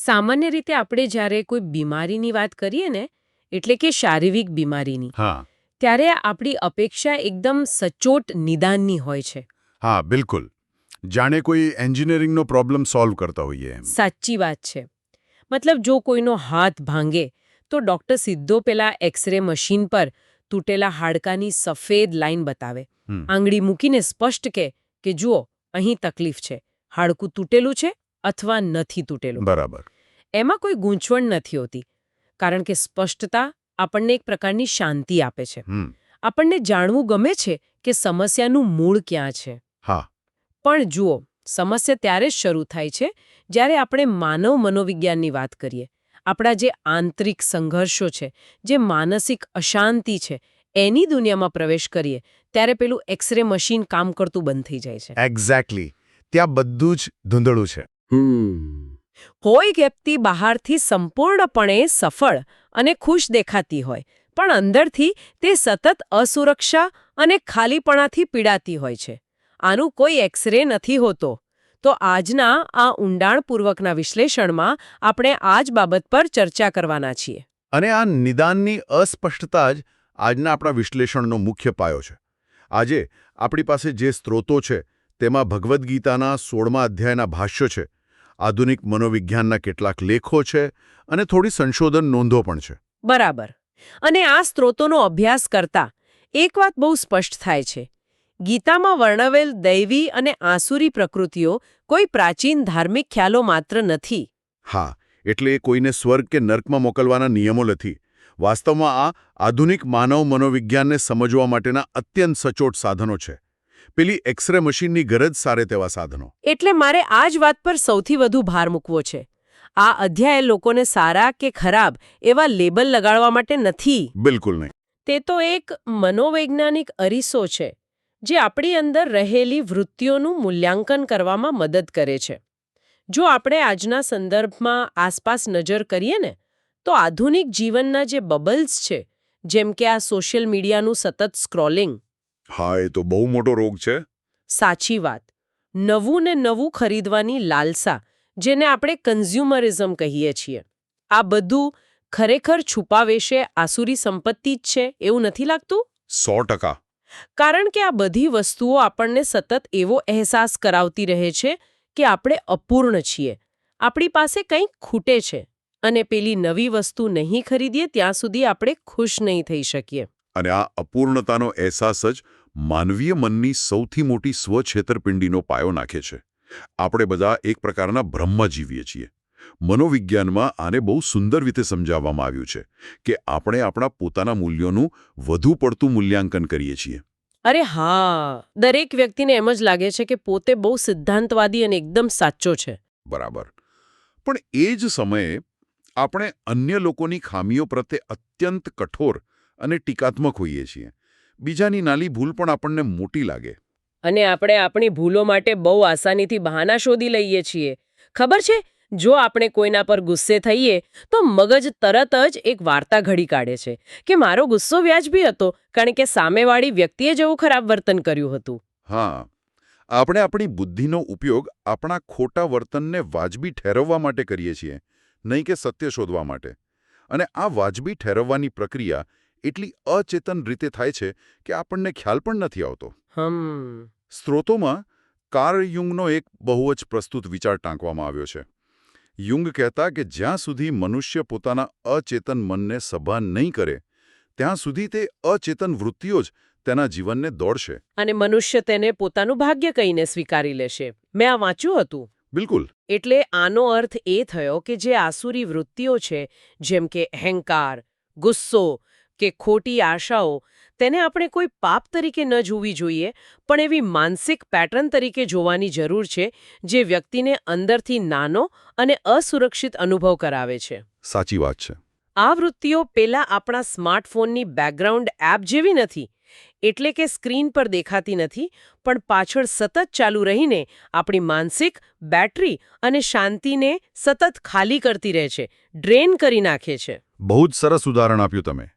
સામાન્ય રીતે આપણે જ્યારે કોઈ બીમારીની વાત કરીએ ને, એટલે કે શારીરિક બીમારીની, હા ત્યારે આપણી અપેક્ષા એકદમ સચોટ નિદાનની હોય છે. હા બિલકુલ. જાણે કોઈ એન્જિનિયરિંગનો પ્રોબ્લેમ સોલ્વ કરતા હોઈએ એમ. સાચી વાત છે. મતલબ જો કોઈનો હાથ ભાંગે તો ડોક્ટર સીધો પેલા એક્સરે મશીન પર તૂટેલા હાડકાની સફેદ લાઈન બતાવે. હમ, આંગળી મૂકીને સ્પષ્ટ કે જુઓ અહીં તકલીફ છે, હાડકું તૂટેલું છે અથવા નથી તૂટેલું. બરાબર. એમાં કોઈ ગૂંચવણ નથી હોતી, કારણ કે સ્પષ્ટતા આપણને એક પ્રકારની શાંતિ આપે છે. હમ, આપણને જાણવું ગમે છે કે સમસ્યાનું મૂળ ક્યાં છે. હા પણ જુઓ, સમસ્યા ત્યારે જ શરૂ થાય છે જ્યારે આપણે માનવ મનોવિજ્ઞાનની વાત કરીએ. આપણા જે આંતરિક સંઘર્ષો છે, જે માનસિક અશાંતિ છે, એની દુનિયામાં પ્રવેશ કરીએ ત્યારે પેલું એક્સરે મશીન કામ કરતું બંધ થઈ જાય છે. એક્ઝેક્ટલી. ત્યાં બધું જ ધૂંધળું છે. કોઈ વ્યક્તિ બહારથી સંપૂર્ણપણે સફળ અને ખુશ દેખાતી હોય, પણ અંદરથી તે સતત અસુરક્ષા અને ખાલીપણાથી પીડાતી હોય છે. આનું કોઈ એક્સરે નથી હોતો. તો આજના આ ઊંડાણપૂર્વકના વિશ્લેષણમાં આપણે આ જ બાબત પર ચર્ચા કરવાના છીએ. અને આ નિદાનની અસ્પષ્ટતા જ આજના આપણા વિશ્લેષણનો મુખ્ય પાયો છે. આજે આપણી પાસે જે સ્ત્રોતો છે તેમાં ભગવદ્ ગીતાના 16મા અધ્યાયના ભાષ્યો છે, આધુનિક મનોવિજ્ઞાનના કેટલાક લેખો છે અને થોડી સંશોધન નોંધો પણ છે. બરાબર. અને આ સ્ત્રોતોનો અભ્યાસ કરતા એક વાત બહુ સ્પષ્ટ થાય છે. ગીતામાં વર્ણવેલ દૈવી અને આસુરી પ્રકૃતિઓ કોઈ પ્રાચીન ધાર્મિક ખ્યાલો માત્ર નથી. હા, એટલે એ કોઈને સ્વર્ગ કે નર્કમાં મોકલવાના નિયમો નથી. વાસ્તવમાં આ આધુનિક માનવ મનોવિજ્ઞાનને સમજવા માટેના અત્યંત સચોટ સાધનો છે. પેલી એક્સરે મશીનની ગરજ સારે તેવા સાધનો. એટલે મારે આ જ વાત પર સૌથી વધુ ભાર મૂકવો છે. આ અધ્યાય લોકોને સારા કે ખરાબ એવા લેબલ લગાડવા માટે નથી. બિલકુલ નહીં. તે તો એક મનોવૈજ્ઞાનિક અરીસો છે, જે આપણી અંદર રહેલી વૃત્તિઓનું મૂલ્યાંકન કરવામાં મદદ કરે છે. જો આપણે આજના સંદર્ભમાં આસપાસ નજર કરીએ ને, તો આધુનિક જીવનના જે બબલ્સ છે, જેમ કે આ સોશિયલ મીડિયાનું સતત સ્ક્રોલિંગ. હા, એ તો બહુ મોટો રોગ છે. સાચી વાત. નવું ને નવું ખરીદવાની લાલસા, જેને આપણે કન્ઝ્યુમરિઝમ કહીએ છીએ. આ બધું ખરેખર છુપાવેશે આસુરી સંપત્તિ જ છે, એવું નથી લાગતું? 100%. કારણ કે આ બધી વસ્તુઓ આપણને સતત એવો અહેસાસ કરાવતી રહે છે કે આપણે અપૂર્ણ છીએ, આપણી પાસે કંઈક ખૂટે છે, અને પેલી નવી વસ્તુ નહીં ખરીદીએ ત્યાં સુધી આપણે ખુશ નહીં થઈ શકીએ. અને આ અપૂર્ણતાનો અહેસાસ જ માનવીય મનની સૌથી મોટી સ્વછેતરપિંડીનો પાયો નાખે છે. આપણે બધા એક પ્રકારના ભ્રમમાં જીવીએ છીએ. મનોવિજ્ઞાનમાં આને બહુ સુંદર રીતે સમજાવવામાં આવ્યું છે કે આપણે આપણા પોતાના મૂલ્યોનું વધુ પડતું મૂલ્યાંકન કરીએ છીએ. અરે હા, દરેક વ્યક્તિને એમ જ લાગે છે કે પોતે બહુ સિદ્ધાંતવાદી અને એકદમ સાચો છે. બરાબર. પણ એ જ સમયે આપણે અન્ય લોકોની ખામીઓ પ્રત્યે અત્યંત કઠોર અને ટીકાત્મક હોઈએ છીએ. બીજાની નાની ભૂલ પણ આપણને મોટી લાગે. અને આપણે આપણી ભૂલો માટે બહુ આસાનીથી બહાના શોધી લઈએ છીએ. ખબર છે, જો આપણે કોઈના પર ગુસ્સે થઈએ તો મગજ તરત જ એક વાર્તા ઘડી કાઢે છે કે મારો ગુસ્સો વ્યાજબી હતો કારણ કે સામેવાળી વ્યક્તિએ જેવું ખરાબ વર્તન કર્યું હતું. હા, આપણે આપણી બુદ્ધિનો ઉપયોગ આપણા ખોટા વર્તનને વાજબી ઠેરવવા માટે કરીએ છીએ, નહીં કે સત્ય શોધવા માટે. અને આ વાજબી ઠેરવવાની પ્રક્રિયા એટલી અચેતન રીતે થાય છે કે આપણને ખ્યાલ પણ નથી આવતો. સ્ત્રોતોમાં કાર્લ યુંગનો એક બહુ જ પ્રસ્તુત વિચાર ટાંકવામાં આવ્યો છે. યુંગ કહેતા કે જ્યાં સુધી મનુષ્ય પોતાના અચેતન મનને સભાન નહીં કરે, ત્યાં સુધી તે અચેતન વૃત્તિઓ જ તેના જીવનને દોડશે. અને મનુષ્ય તેને પોતાનું ભાગ્ય કહીને સ્વીકારી લેશે. મેં આ વાંચ્યું હતું. બિલકુલ. એટલે આનો અર્થ એ થયો કે જે આસુરી વૃત્તિઓ છે, જેમ કે અહંકાર, ગુસ્સો કે ખોટી આશાઓ, તેને આપણે કોઈ પાપ તરીકે ન જોવી જોઈએ, પણ એવી માનસિક પેટર્ન તરીકે જોવાની જરૂર છે જે વ્યક્તિને અંદરથી નાનો અને અસુરક્ષિત અનુભવ કરાવે છે. સાચી વાત છે. આ વૃત્તિઓ પેલા આપણા સ્માર્ટફોનની બેકગ્રાઉન્ડ એપ જેવી નથી. એટલે કે સ્ક્રીન પર દેખાતી નથી, પણ પાછળ સતત ચાલુ રહીને આપણી માનસિક બેટરી અને શાંતિને સતત ખાલી કરતી રહે છે, ડ્રેન કરી નાખે છે. બહુ જ સરસ ઉદાહરણ આપ્યું તમે.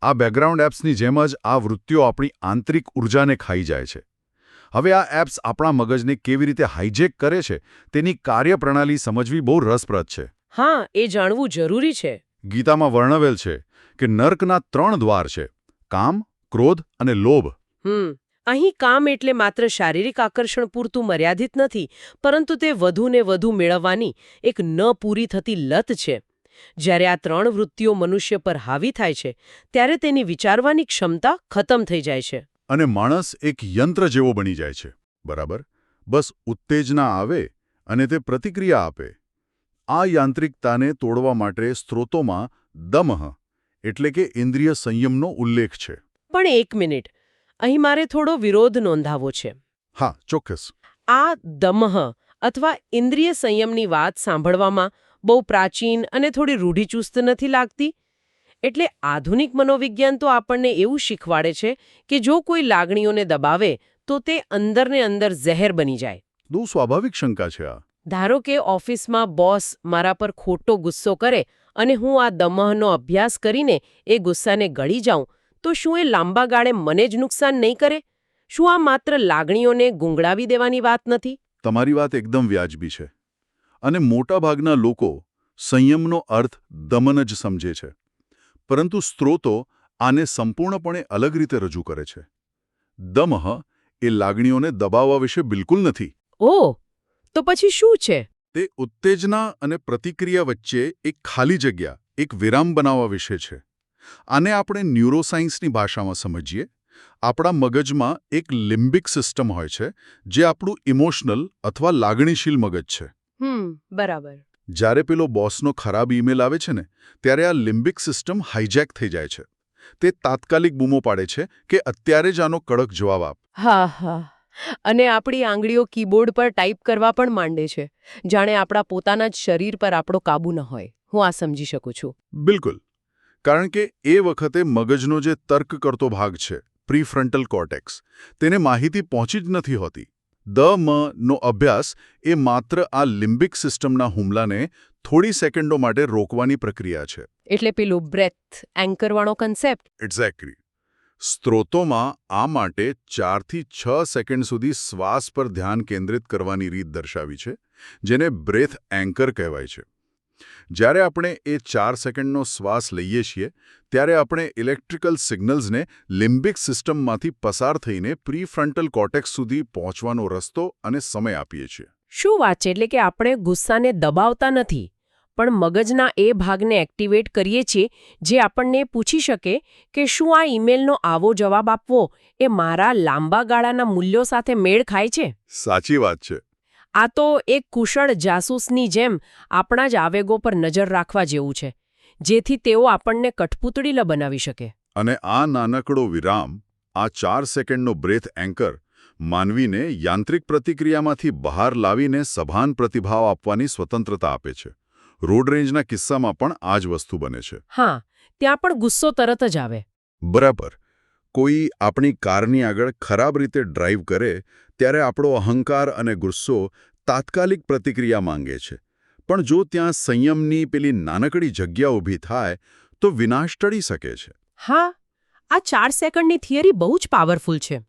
આ બેકગ્રાઉન્ડ એપ્સની જેમ જ આ વૃત્તિઓ આપણી આંતરિક ઉર્જાને ખાઈ જાય છે. હવે આ એપ્સ આપણા મગજને કેવી રીતે હાઇજેક કરે છે તેની કાર્યપ્રણાલી સમજવી બહુ રસપ્રદ છે. હા, એ જાણવું જરૂરી છે. ગીતામાં વર્ણવેલ છે કે નર્કના 3 દ્વાર છે: કામ, ક્રોધ અને લોભ. અહીં કામ એટલે માત્ર શારીરિક આકર્ષણ પૂરતું મર્યાદિત નથી, પરંતુ તે વધુ ને વધુ મેળવવાની એક ન પૂરી થતી લત છે. જ્યારે આ 3 વૃત્તિઓ મનુષ્ય પર હાવી થાય છે, ત્યારે તેની વિચારવાની ક્ષમતા ખતમ થઈ જાય છે. અને માણસ એક યંત્ર જેવો બની જાય છે. બરાબર? બસ ઉત્તેજના આવે અને તે પ્રતિક્રિયા આપે. આ યાંત્રિકતાને તોડવા માટે સ્ત્રોતોમાં દમઃ એટલે કે ઇન્દ્રિય સંયમનો ઉલ્લેખ છે. પણ એક મિનિટ, અહીં મારે થોડો વિરોધ નોંધાવો છે. હા, ચોક્કસ. આ દમઃ અથવા ઇન્દ્રિય સંયમની વાત સાંભળવામાં બહુ પ્રાચીન અને થોડી રૂઢિચુસ્ત નથી લાગતી? એટલે આધુનિક મનોવિજ્ઞાન તો આપણને એવું શીખવાડે છે કે જો કોઈ લાગણીઓને દબાવે તો તે અંદરને અંદર ઝેર બની જાય. બહુ સ્વાભાવિક શંકા છે આ. ધારો કે ઓફિસમાં બોસ મારા પર ખોટો ગુસ્સો કરે અને હું આ દમઃનો અભ્યાસ કરીને એ ગુસ્સાને ગળી જાઉં, તો શું એ લાંબા ગાળે મને જ નુકસાન નહીં કરે? શું આ માત્ર લાગણીઓને ગુંગળાવી દેવાની વાત નથી? તમારી વાત એકદમ વ્યાજબી છે. અને મોટાભાગના લોકો સંયમનો અર્થ દમન જ સમજે છે. પરંતુ સ્ત્રોતો આને સંપૂર્ણપણે અલગ રીતે રજૂ કરે છે. દમઃ એ લાગણીઓને દબાવવા વિશે બિલકુલ નથી. ઓહ, તો પછી શું છે? તે ઉત્તેજના અને પ્રતિક્રિયા વચ્ચે એક ખાલી જગ્યા, એક વિરામ બનાવવા વિશે છે. આને આપણે ન્યુરોસાયન્સની ભાષામાં સમજીએ. આપણા મગજમાં એક લિમ્બિક સિસ્ટમ હોય છે, જે આપણું ઇમોશનલ અથવા લાગણીશીલ મગજ છે. બરાબર. જ્યારે પેલો બોસનો ખરાબ ઈમેલ આવે છે ને, ત્યારે આ લિમ્બિક સિસ્ટમ હાઇજેક થઈ જાય છે. તે તાત્કાલિક બૂમો પાડે છે કે અત્યારે જ આનો કડક જવાબ આપ. હા. અને આપણી આંગળીઓ કીબોર્ડ પર ટાઈપ કરવા પણ માંડે છે, જાણે આપણા પોતાના જ શરીર પર આપણો કાબુ ન હોય. હું આ સમજી શકું છું. બિલકુલ. કારણ કે એ વખતે મગજનો જે તર્ક કરતો ભાગ છે, પ્રીફ્રન્ટલ કોર્ટેક્સ, તેને માહિતી પહોંચી જ નથી હોતી. નો અભ્યાસ એ માત્ર આ લિમ્બિક સિસ્ટમના હુમલાને થોડી સેકન્ડો માટે રોકવાની પ્રક્રિયા છે. એટલે પેલું બ્રેથ એન્કરવાળો કન્સેપ્ટ. એક્ઝેક્ટલી. સ્ત્રોતોમાં આ માટે 4 થી 6 સેકન્ડ સુધી શ્વાસ પર ધ્યાન કેન્દ્રિત કરવાની રીત દર્શાવી છે, જેને બ્રેથ એન્કર કહેવાય છે. જ્યારે આપણે એ 4 સેકન્ડનો શ્વાસ લઈએ છીએ, ત્યારે આપણે ઇલેક્ટ્રિકલ સિગ્નલ્સને લિમ્બિક સિસ્ટમમાંથી પસાર થઈને પ્રીફ્રન્ટલ કોર્ટેક્સ સુધી પહોંચવાનો રસ્તો અને સમય આપીએ છીએ. શું વાત છે? એટલે કે આપણે ગુસ્સાને દબાવતા નથી, પણ મગજના એ ભાગને એક્ટિવેટ કરીએ છીએ જે આપણને પૂછી શકે કે શું આ ઈમેલનો આવો જવાબ આપવો એ મારા લાંબા ગાળાના મૂલ્યો સાથે મેળ ખાય છે? સાચી વાત છે. આ તો એક કુશળ જાસૂસની જેમ આપણા જ આવેગો પર નજર રાખવા જેવું છે, જેથી તેઓ આપણને કઠપૂતળી ન બનાવી શકે. અને આ નાનકડો વિરામ, આ 4 સેકન્ડનો બ્રેથ એન્કર, માનવીને યાંત્રિક પ્રતિક્રિયામાંથી બહાર લાવીને સભાન પ્રતિભાવ આપવાની સ્વતંત્રતા આપે છે. રોડ રેન્જના કિસ્સામાં પણ આ જ વસ્તુ બને છે. હા, ત્યાં પણ ગુસ્સો તરત જ આવે. બરાબર. કોઈ આપણી કારની આગળ ખરાબ રીતે ડ્રાઈવ કરે ત્યારે આપણો અહંકાર અને ગુસ્સો તાત્કાલિક પ્રતિક્રિયા માંગે છે. પણ જો ત્યાં સંયમની પેલી નાનકડી જગ્યા ઊભી થાય તો વિનાશ ટળી શકે છે. હા, આ 4 સેકન્ડની થિયરી બહુ જ પાવરફુલ છે.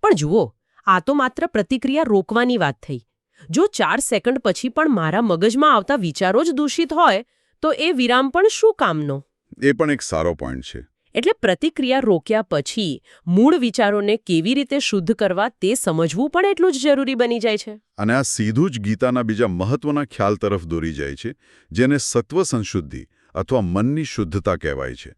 પણ જુઓ, આ તો માત્ર પ્રતિક્રિયા રોકવાની વાત થઈ. જો 4 સેકન્ડ પછી પણ મારા મગજમાં આવતા વિચારો જ દૂષિત હોય, તો એ વિરામ પણ શું કામનો? એ પણ એક સારો પોઈન્ટ છે. એટલે પ્રતિક્રિયા રોક્યા પછી મૂળ વિચારોને કેવી રીતે શુદ્ધ કરવા તે સમજવું પણ એટલું જ જરૂરી બની જાય છે. અને આ સીધું જ ગીતાના બીજા મહત્વના ખ્યાલ તરફ દોરી જાય છે, જેને સત્વ સંશુદ્ધિ અથવા મનની શુદ્ધતા કહેવાય છે.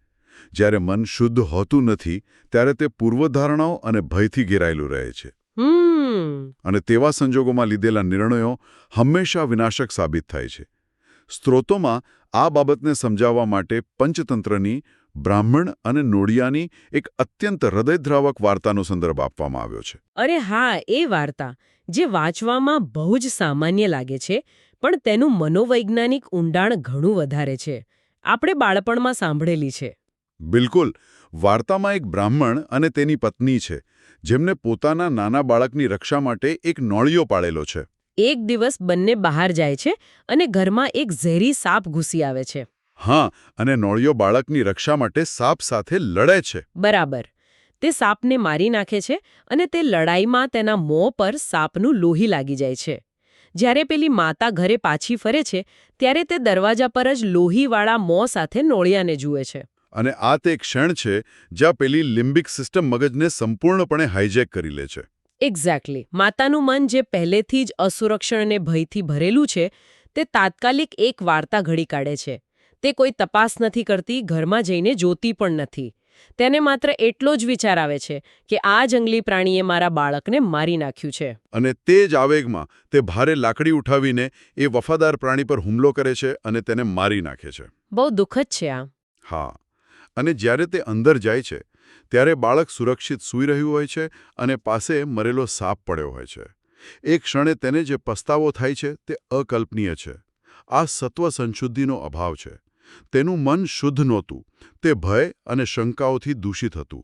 જ્યારે મન શુદ્ધ હોતું નથી, ત્યારે તે પૂર્વધારણાઓ અને ભયથી ઘેરાયેલું રહે છે. અને તેવા સંજોગોમાં લીધેલા નિર્ણયો હંમેશા વિનાશક સાબિત થાય છે. સ્ત્રોતોમાં આ બાબતને સમજાવવા માટે પંચતંત્રની, બ્રાહ્મણ અને નોડિયાની એક અત્યંત હૃદયદ્રાવક વાર્તાનો સંદર્ભ આપવામાં આવ્યો છે. અરે હા, એ વાર્તા જે વાંચવામાં બહુ જ સામાન્ય લાગે છે, પણ તેનું મનોવૈજ્ઞાનિક ઊંડાણ ઘણું વધારે છે. આપણે બાળપણમાં સાંભળેલી છે. બિલકુલ. વાર્તામાં એક બ્રાહ્મણ અને તેની પત્ની છે, જેમને પોતાના નાના બાળકની રક્ષા માટે એક નોળિયો પાળેલો છે. એક દિવસ બંને બહાર જાય છે અને ઘરમાં એક ઝેરી સાપ ઘૂસી આવે છે. હા, અને નોળિયો બાળકની રક્ષા માટે સાપ સાથે લડે છે. બરાબર. તે સાપને મારી નાખે છે અને તે લડાઈમાં તેના મોં પર સાપનું લોહી લાગી જાય છે. જ્યારે પેલી માતા ઘરે પાછી ફરે છે ત્યારે તે દરવાજા પર જ લોહીવાળા મોં સાથે નોળિયાને જુએ છે. અને આ તે ક્ષણ છે જ્યાં પેલી લિમ્બિક સિસ્ટમ મગજને સંપૂર્ણપણે હાઇજેક કરી લે છે. એક્ઝેક્ટલી. માતાનું મન જે પહેલેથી જ અસુરક્ષણ અને ભયથી ભરેલું છે તે તાત્કાલિક એક વાર્તા ઘડી કાઢે છે. તે કોઈ તપાસ નથી કરતી, ઘરમાં જઈને જોતી પણ નથી. તેને માત્ર એટલો જ વિચાર આવે છે કે આ જંગલી પ્રાણીએ મારા બાળકને મારી નાખ્યું છે. અને તે જ આવેગમાં તે ભારે લાકડી ઉઠાવીને એ વફાદાર પ્રાણી પર હુમલો કરે છે અને તેને મારી નાખે છે. બહુ દુઃખદ છે આ. હા, અને જ્યારે તે અંદર જાય છે ત્યારે બાળક સુરક્ષિત સૂઈ રહ્યું હોય છે અને પાસે મરેલો સાપ પડ્યો હોય છે. એ ક્ષણે તેને જે પસ્તાવો થાય છે તે અકલ્પનીય છે. આ સત્વ સંશુદ્ધિનો અભાવ છે. તેનું મન શુદ્ધ નહોતું, તે ભય અને શંકાઓથી દૂષિત હતું.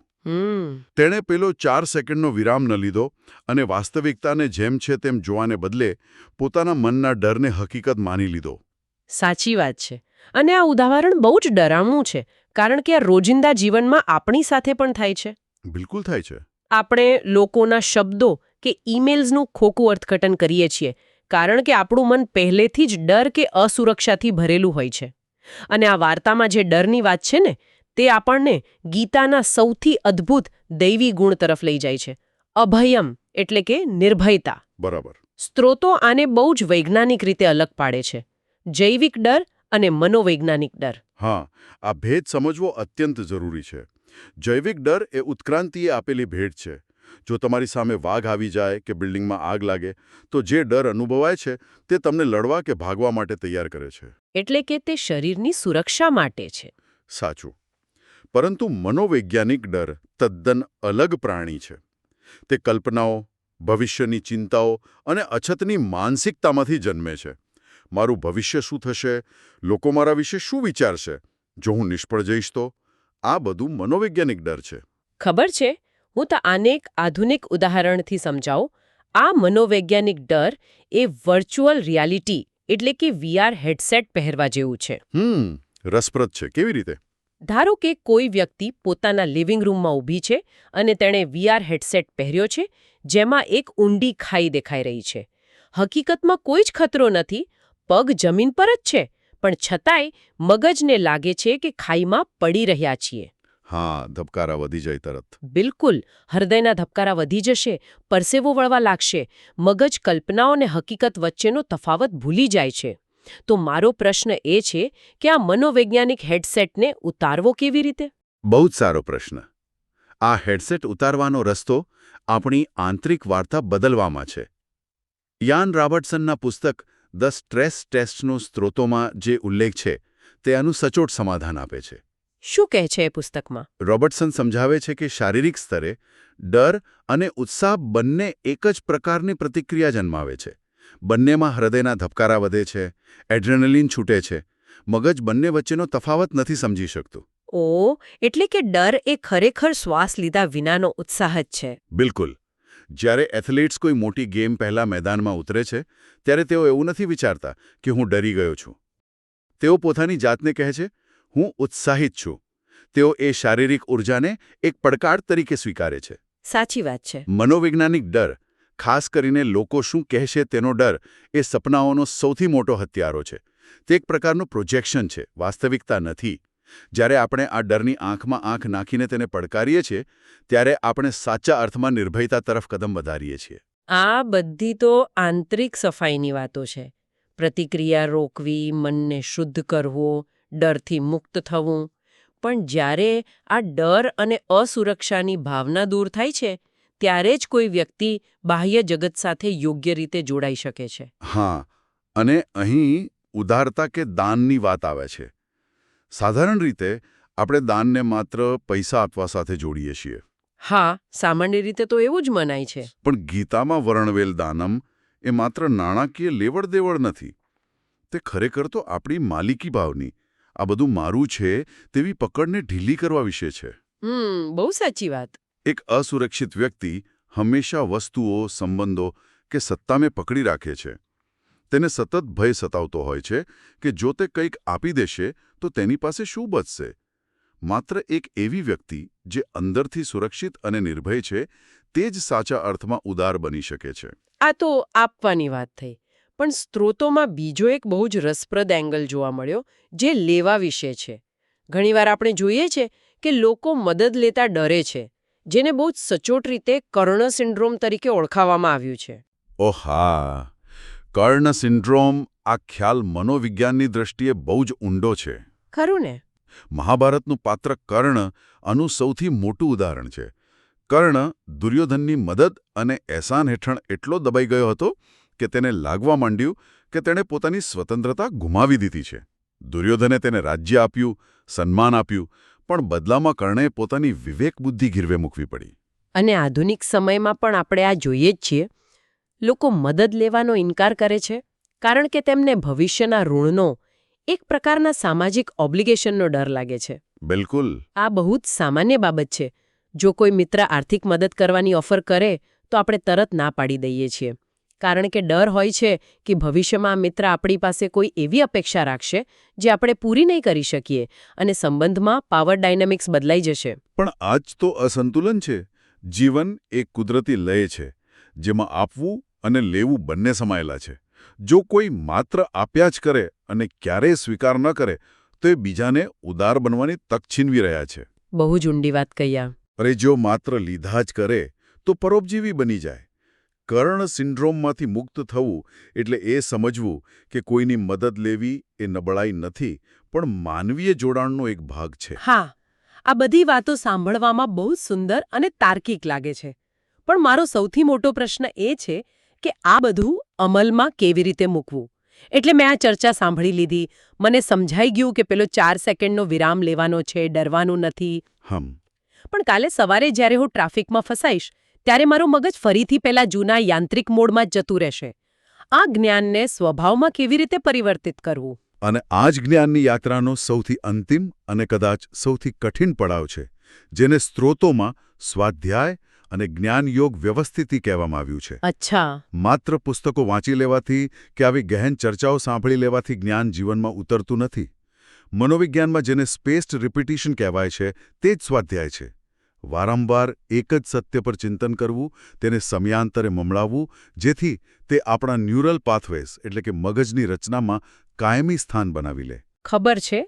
તેણે પેલો 4 સેકન્ડનો વિરામ ન લીધો અને વાસ્તવિકતાને જેમ છે તેમ જોવાને બદલે પોતાના મનના ડરને હકીકત માની લીધો. સાચી વાત છે. અને આ ઉદાહરણ બહુ જ ડરામણું છે, કારણ કે આ રોજિંદા જીવનમાં આપણી સાથે પણ થાય છે. બિલકુલ થાય છે. આપણે લોકોના શબ્દો કે ઈમેલ્સનું ખોખું અર્થઘટન કરીએ છીએ, કારણ કે આપણું મન પહેલેથી જ ડર કે અસુરક્ષાથી ભરેલું હોય છે. અને આ વાર્તામાં જે ડરની વાત છે ને, તે આપણને ગીતાના સૌથી અદ્ભુત દૈવી ગુણ તરફ લઈ જાય છે. અભયમ એટલે કે નિર્ભયતા. બરાબર. સ્ત્રોતો આને બહુ જ વૈજ્ઞાનિક રીતે અલગ પાડે છે. જૈવિક ડર અને મનોવૈજ્ઞાનિક ડર. હા, આ ભેદ સમજવો અત્યંત જરૂરી છે. જૈવિક ડર એ ઉત્ક્રાંતિએ આપેલી ભેટ છે. જો તમારી સામે વાઘ આવી જાય કે બિલ્ડિંગમાં આગ લાગે તો જે ડર અનુભવાય છે તે તમને લડવા કે ભાગવા માટે તૈયાર કરે છે. એટલે કે તે શરીરની સુરક્ષા માટે છે. સાચું. પરંતુ મનોવૈજ્ઞાનિક ડર તદ્દન અલગ પ્રાણી છે. તે કલ્પનાઓ, ભવિષ્યની ચિંતાઓ અને અછતની માનસિકતામાંથી જન્મે છે. મારું ભવિષ્ય શું થશે? લોકો મારા વિશે શું વિચારશે? જો હું નિષ્ફળ જઈશ તો? આ બધું મનોવૈજ્ઞાનિક ડર છે. ખબર છે, હું તો આને એક આધુનિક ઉદાહરણથી સમજાવું. આ મનોવૈજ્ઞાનિક ડર એ વર્ચ્યુઅલ રિયાલિટી એટલે કે VR હેડસેટ પહેરવા જેવું છે. રસપ્રદ છે. કેવી રીતે? ધારો કે કોઈ વ્યક્તિ પોતાના લિવિંગ રૂમમાં ઊભી છે અને તેણે VR હેડસેટ પહેર્યો છે, જેમાં એક ઊંડી ખાઈ દેખાઈ રહી છે. હકીકતમાં કોઈ જ ખતરો નથી, પગ જમીન પર જ છે, પણ છતાંય મગજને લાગે છે કે ખાઈમાં પડી રહ્યા છીએ. હા, ધબકારા વધી જાય તરત. બિલકુલ. હૃદયના ધબકારા વધી જશે, પરસેવો વળવા લાગશે. મગજ કલ્પનાઓ અને હકીકત વચ્ચેનો તફાવત ભૂલી જાય છે. તો મારો પ્રશ્ન એ છે કે આ મનોવૈજ્ઞાનિક હેડસેટને ઉતારવો કેવી રીતે? બહુ જ સારો પ્રશ્ન. આ હેડસેટ ઉતારવાનો રસ્તો આપણી આંતરિક વાર્તા બદલવામાં છે. યાન રોબર્ટસનના પુસ્તક ધ સ્ટ્રેસ ટેસ્ટનો સ્ત્રોતોમાં જે ઉલ્લેખ છે તે આનું સચોટ સમાધાન આપે છે. શું કહે છે એ પુસ્તકમાં? રોબર્ટસન સમજાવે છે કે શારીરિક સ્તરે ડર અને ઉત્સાહ બંને એક જ પ્રકારની પ્રતિક્રિયા જન્માવે છે. બંનેમાં હૃદયના ધબકારા વધે છે, એડ્રેનલિન છૂટે છે. મગજ બંને વચ્ચેનો તફાવત નથી સમજી શકતું. ઓ, એટલે કે ડર એ ખરેખર શ્વાસ લીધા વિનાનો ઉત્સાહ જ છે. બિલકુલ. જ્યારે એથ્લેટ્સ કોઈ મોટી ગેમ પહેલા મેદાનમાં ઉતરે છે ત્યારે તેઓ એવું નથી વિચારતા કે હું ડરી ગયો છું. તેઓ પોતાની જાતને કહે છે, હું ઉત્સાહિત છું. તેઓ એ શારીરિક ઉર્જાને એક પડકાર તરીકે સ્વીકારે છે. સાચી વાત છે. મનોવૈજ્ઞાનિક ડર, ખાસ કરીને લોકો શું કહેશે તેનો ડર, એ સપનાઓનો સૌથી મોટો હથિયારો છે. તે એક પ્રકારનું પ્રોજેક્શન છે, વાસ્તવિકતા નથી. જ્યારે આપણે આ ડરની આંખમાં આંખ નાખીને તેને પડકારીએ છીએ ત્યારે આપણે સાચા અર્થમાં નિર્ભયતા તરફ કદમ વધારીએ છીએ. આ બધી તો આંતરિક સફાઈની વાતો છે. પ્રતિક્રિયા રોકવી, મનને શુદ્ધ કરવું, ડરથી મુક્ત થવું. પણ જ્યારે આ ડર અને અસુરક્ષાની ભાવના દૂર થાય છે ત્યારે જ કોઈ વ્યક્તિ બાહ્ય જગત સાથે યોગ્ય રીતે જોડાઈ શકે છે. હા, અને અહીં ઉદારતા કે દાનની વાત આવે છે. સાધારણ રીતે આપણે દાનને માત્ર પૈસા આપવા સાથે જોડીએ છીએ. હા, સામાન્ય રીતે તો એવું જ મનાય છે. પણ ગીતામાં વર્ણવેલ દાનમ એ માત્ર નાણાકીય લેવડ-દેવડ નથી. તે ખરેખર તો આપણી માલિકી ભાવની, આ બધું મારું છે તેવી પકડને ઢીલી કરવા વિશે છે. બહુ સાચી વાત. એક અસુરક્ષિત વ્યક્તિ હંમેશા વસ્તુઓ, સંબંધો કે સત્તાને પકડી રાખે છે. તેને સતત ભય સતાવતો હોય છે કે જો તે કંઈક આપી દેશે તો તેની પાસે શું બચશે. માત્ર એક એવી વ્યક્તિ જે અંદરથી સુરક્ષિત અને નિર્ભય છે તે જ સાચા અર્થમાં ઉદાર બની શકે છે. આ તો આપવાની વાત થઈ. પણ સ્ત્રોતોમાં બીજો એક બહુ જ રસપ્રદ એંગલ જોવા મળ્યો, જે લેવા વિશે છે. ઘણીવાર આપણે જોઈએ છે કે લોકો મદદ લેતા ડરે છે, જેને બહુ જ સચોટ રીતે કર્ણ સિન્ડ્રોમ તરીકે ઓળખાવવામાં આવ્યું છે. હા, કર્ણ સિન્ડ્રોમ આ ખ્યાલ મનોવિજ્ઞાનની દ્રષ્ટિએ બહુ જ ઊંડો છે. ખરું ને? મહાભારતનું પાત્ર કર્ણ આનું સૌથી મોટું ઉદાહરણ છે. કર્ણ દુર્યોધનની મદદ અને એહસાન હેઠળ એટલો દબાઈ ગયો હતો કે તેને લાગવા માંડ્યું કે તેણે પોતાની સ્વતંત્રતા ગુમાવી દીધી છે. દુર્યોધને તેને રાજ્ય આપ્યું, સન્માન આપ્યું, પણ બદલામાં કર્ણે પોતાની વિવેક બુદ્ધિ ગીરવે મૂકવી પડી. અને આધુનિક સમયમાં પણ આપણે આ જોઈએ જ છીએ. લોકો મદદ લેવાનો ઇનકાર કરે છે કારણ કે તેમને ભવિષ્યના ઋણનો, એક પ્રકારના સામાજિક ઓબ્લિગેશનનો ડર લાગે છે. બિલકુલ. આ બહુ જ સામાન્ય બાબત છે. જો કોઈ મિત્ર આર્થિક મદદ કરવાની ઓફર કરે તો આપણે તરત ના પાડી દઈએ છીએ, કારણ કે ડર હોય છે કે ભવિષ્યમાં આ મિત્ર આપણી પાસે કોઈ એવી અપેક્ષા રાખશે જે આપણે પૂરી નહીં કરી શકીએ અને સંબંધમાં પાવર ડાયનેમિક્સ બદલાઈ જશે. પણ આ જ તો અસંતુલન છે. જીવન એક કુદરતી લય છે, જેમાં આપવું અને લેવું બંને સમાયેલા છે. જો કોઈ માત્ર આપ્યા જ કરે અને ક્યારેય સ્વીકાર ન કરે તો એ બીજાને ઉદાર બનવાની તક છીનવી રહ્યા છે. બહુ જ ઊંડી વાત કહી આ. અરે જો માત્ર લીધા જ કરે તો પરોપજીવી બની જાય. કર્ણ સિન્ડ્રોમમાંથી મુક્ત થવું એટલે એ સમજવું કે કોઈની મદદ લેવી એ નબળાઈ નથી, પણ માનવીય જોડાણનો એક ભાગ છે. હા, આ બધી વાતો સાંભળવામાં બહુ સુંદર અને તાર્કિક લાગે છે. પણ મારો સૌથી મોટો પ્રશ્ન એ છે કે આ બધું અમલમાં કેવી રીતે મૂકવું? એટલે મેં આ ચર્ચા સાંભળી લીધી, મને સમજાઈ ગયું કે પેલો 4 સેકન્ડનો વિરામ લેવાનો છે, ડરવાનું નથી. પણ કાલે સવારે જ્યારે હું ટ્રાફિકમાં ફસાઈશ ત્યારે મારું મગજ ફરીથી પેલા જૂના યાંત્રિક મોડમાં જ જતું રહેશે. આ જ્ઞાનને સ્વભાવમાં કેવી રીતે પરિવર્તિત કરવું? અને આ જ જ્ઞાનની યાત્રાનો સૌથી અંતિમ અને કદાચ સૌથી કઠિન પડાવ છે, જેને સ્ત્રોતોમાં સ્વાધ્યાય અને જ્ઞાનયોગ વ્યવસ્થિતિ કહેવામાં આવ્યું છે. અચ્છા. માત્ર પુસ્તકો વાંચી લેવાથી કે આવી ગહેન ચર્ચાઓ સાંભળી લેવાથી જ્ઞાન જીવનમાં ઉતરતું નથી. મનોવિજ્ઞાનમાં જેને સ્પેસ્ડ રિપીટિશન કહેવાય છે તે જ સ્વાધ્યાય છે. વારંવાર એક જ સત્ય પર ચિંતન કરવું, તેને સમયાંતરે મમળાવવું, જેથી તે આપણા ન્યુરલ પાથવેઝ એટલે કે મગજની રચનામાં કાયમી સ્થાન બનાવી લે. ખબર છે,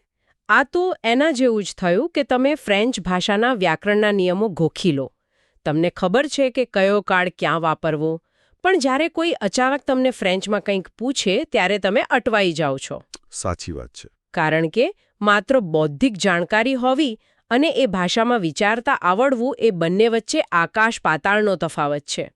આ તો એના જેવું જ થયું કે તમે ફ્રેન્ચ ભાષાના વ્યાકરણના નિયમો ગોખી લો. તમને ખબર છે કે કયો કાળ ક્યાં વાપરવો, પણ જ્યારે કોઈ અચાનક તમને ફ્રેન્ચમાં કંઈક પૂછે ત્યારે તમે અટવાઈ જાઓ છો. સાચી વાત છે. કારણ કે માત્ર બૌદ્ધિક જાણકારી હોવી અને એ ભાષામાં વિચારતા આવડવું એ બંને વચ્ચે આકાશ પાતાળનો તફાવત છે.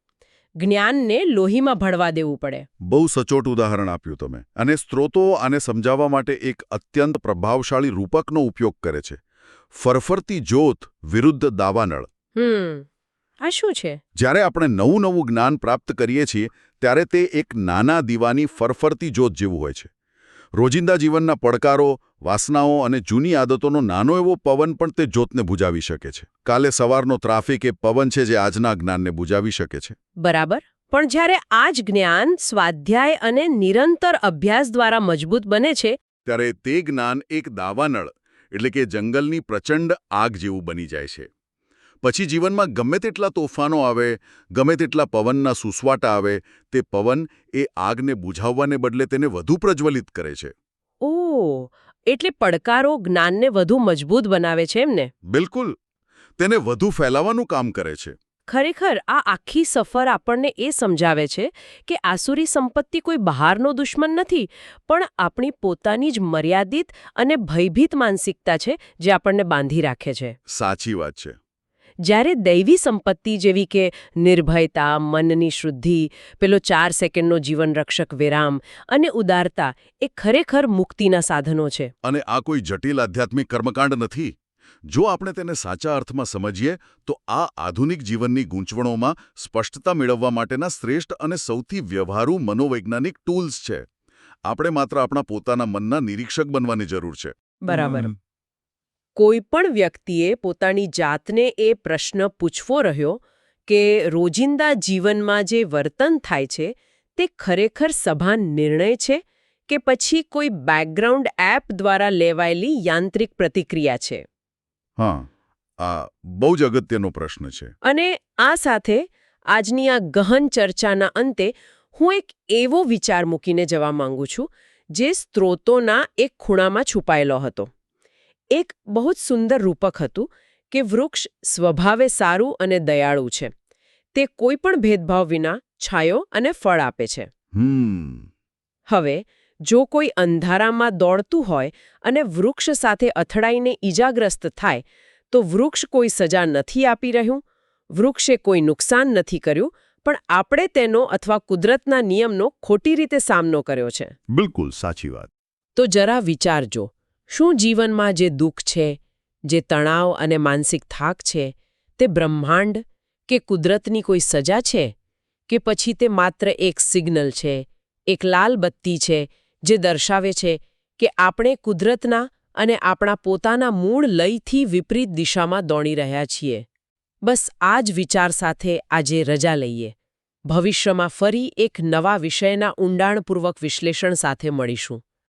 જ્ઞાનને લોહીમાં ભળવા દેવું પડે. બહુ સચોટ ઉદાહરણ આપ્યું તમે. અને સ્ત્રોતો આને સમજાવવા માટે એક અત્યંત પ્રભાવશાળી રૂપકનો ઉપયોગ કરે છે. ફરફરતી જ્યોત વિરુદ્ધ દાવાનળ. આ શું છે? જ્યારે આપણે નવું જ્ઞાન પ્રાપ્ત કરીએ છીએ ત્યારે તે એક નાના દીવાની ફરફરતી જ્યોત જેવું હોય છે. રોજિંદા જીવનના પડકારો, વાસનાઓ અને જૂની આદતોનો નાનો એવો પવન પણ તે જ્યોતને બુજાવી શકે છે. કાલે સવારનો ટ્રાફિક એ પવન છે જે આજના જ્ઞાનને બુજાવી શકે છે. બરાબર. પણ જ્યારે આ જ જ્ઞાન સ્વાધ્યાય અને નિરંતર અભ્યાસ દ્વારા મજબૂત બને છે, ત્યારે તે જ્ઞાન એક દાવાનળ એટલે કે જંગલની પ્રચંડ આગ જેવું બની જાય છે. પછી જીવનમાં ગમે તેટલા તોફાનો આવે, ગમે તેટલા પવનના સુસવાટા આવે, તે પવન એ આગને બુઝાવવાને બદલે તેને વધુ પ્રજ્વલિત કરે છે. ઓહ, એટલે પડકારો જ્ઞાનને વધુ મજબૂત બનાવે છે એમને? બિલકુલ. તેને વધુ ફેલાવવાનું કામ કરે છે. ખરેખર આ આખી સફર આપણને એ સમજાવે છે કે આસુરી સંપત્તિ કોઈ બહારનો દુશ્મન નથી, પણ આપણી પોતાની જ મર્યાદિત અને ભયભીત માનસિકતા છે જે આપણને બાંધી રાખે છે. સાચી વાત છે. જ્યારે દૈવી સંપત્તિ જેવી કે નિર્ભયતા, મનની શુદ્ધિ, પેલો 4 સેકન્ડનો જીવનરક્ષક વિરામ અને ઉદારતા એ ખરેખર મુક્તિના સાધનો છે. અને આ કોઈ જટિલ આધ્યાત્મિક કર્મકાંડ નથી. જો આપણે તેને સાચા અર્થમાં સમજીએ તો આ આધુનિક જીવનની ગૂંચવણોમાં સ્પષ્ટતા મેળવવા માટેના શ્રેષ્ઠ અને સૌથી વ્યવહારુ મનોવૈજ્ઞાનિક ટૂલ્સ છે. આપણે માત્ર આપણા પોતાના મનના નિરીક્ષક બનવાની જરૂર છે. બરાબર. કોઈ પણ વ્યક્તિએ પોતાની જાતને એ પ્રશ્ન પૂછવો રહ્યો કે રોજિંદા જીવનમાં જે વર્તન થાય છે તે ખરેખર સભાન નિર્ણય છે કે પછી કોઈ બેકગ્રાઉન્ડ એપ દ્વારા લેવાયેલી યાંત્રિક પ્રતિક્રિયા છે? હા, આ બહુ જ અગત્યનો પ્રશ્ન છે. અને આ સાથે આજની આ ગહન ચર્ચાના અંતે હું એક એવો વિચાર મૂકીને જવા માંગુ છું જે સ્ત્રોતોના એક ખૂણામાં છુપાયેલો હતો. એક બહુ જ સુંદર રૂપક હતું કે વૃક્ષ સ્વભાવે સારું અને દયાળુ છે. તે કોઈ પણ ભેદભાવ વિના છાંયો અને ફળ આપે છે. હવે જો કોઈ અંધારામાં દોડતું હોય અને વૃક્ષ સાથે અથડાઈને ઈજાગ્રસ્ત થાય તો વૃક્ષ કોઈ સજા નથી આપી રહ્યું, વૃક્ષે કોઈ નુકસાન નથી કર્યું, પણ આપણે તેનો અથવા કુદરતના નિયમનો ખોટી રીતે સામનો કર્યો છે. બિલકુલ સાચી વાત. તો જરા વિચારજો, શું જીવનમાં જે દુઃખ છે, જે તણાવ અને માનસિક થાક છે, તે બ્રહ્માંડ કે કુદરતની કોઈ સજા છે, કે પછી તે માત્ર એક સિગ્નલ છે, એક લાલ બત્તી છે જે દર્શાવે છે કે આપણે કુદરતના અને આપણા પોતાના મૂળ લયથી વિપરીત દિશામાં દોડી રહ્યા છીએ? બસ આ જ વિચાર સાથે આજે રજા લઈએ. ભવિષ્યમાં ફરી એક નવા વિષયના ઊંડાણપૂર્વક વિશ્લેષણ સાથે મળીશું.